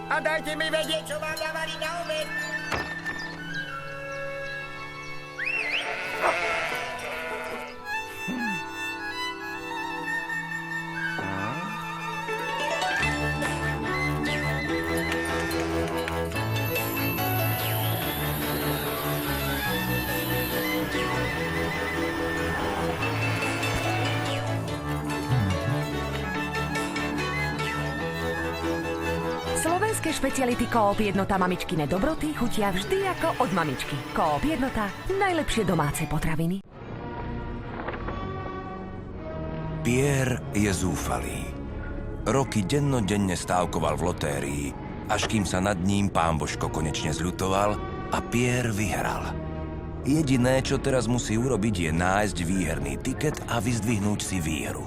A dajte mi vedieť, čo mám navariť na obed. Slovenské špeciality Coop Jednota mamičkine dobroty chutia vždy ako od mamičky. Coop Jednota, najlepšie domáce potraviny. Pierre je zúfalý. Roky dennodenne stávkoval v lotérii, až kým sa nad ním pán Božko konečne zľutoval a Pierre vyhral. Jediné, čo teraz musí urobiť, je nájsť výherný tiket a vyzdvihnúť si výhru.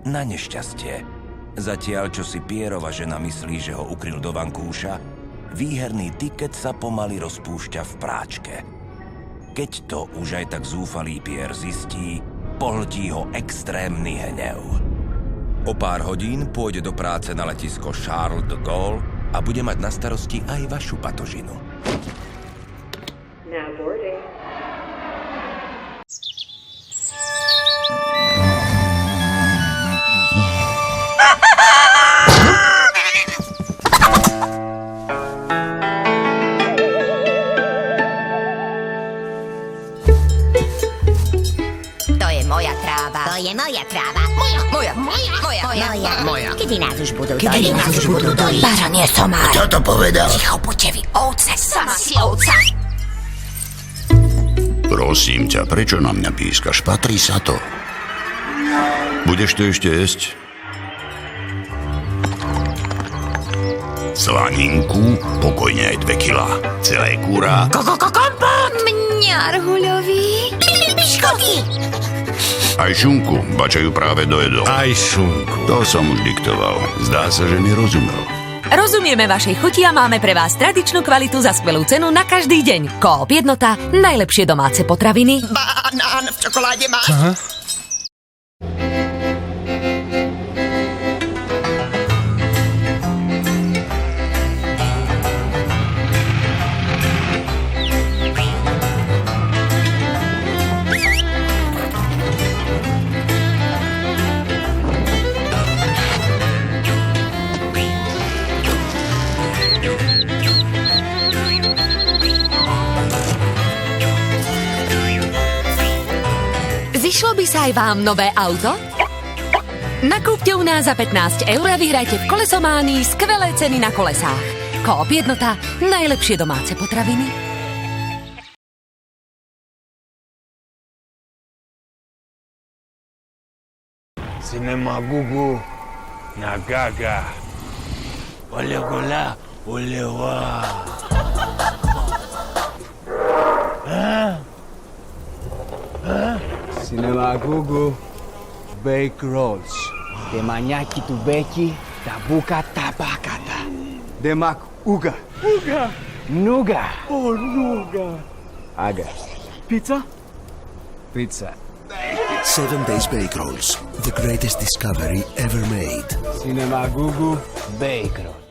Na nešťastie, zatiaľ, čo si Pierrova žena myslí, že ho ukryl do vankúša, výherný tiket sa pomaly rozpúšťa v práčke. Keď to už aj tak zúfalý Pierre zistí, pohltí ho extrémny hnev. O pár hodín pôjde do práce na letisko Charles de Gaulle a bude mať na starosti aj vašu patožinu. Now boarding. To je moja tráva. Moja. Kedy nás už budú dojiť? Baža, nie somár. Kto to povedal? Ticho, buďte vy ovce, sama si ovca. Prosím ťa, prečo na mňa pískaš? Patrí sa to. Budeš to ešte jesť? Slaninku, pokojne aj 2 kilá. Celé kúra. Kompot! Mňarhuľový. Piškoty! Aj šunku, bačajú práve dojedol. Aj šunku. To som už diktoval. Zdá sa, že mi rozumel. Rozumieme vašej chuti a máme pre vás tradičnú kvalitu za skvelú cenu na každý deň. Coop Jednota, najlepšie domáce potraviny. Banán v čokoláde máš? Aha. Zišlo by sa aj vám nové auto? Nakúpte u nás za 15 € a vyhrajte v Kolesománii skvelé ceny na kolesách. Coop Jednota, najlepšie domáce potraviny. Cinema Gugu na Gaga. Ole gola, ole wa. Cinema Gugu, bake rolls. De maniaki tu beki, tabuka tabakata. De mac uga. Uga. Nuga. Oh, nuga. Aga. Pizza? Pizza. 7 Days Bake Rolls, the greatest discovery ever made. Cinema Gugu, bake rolls.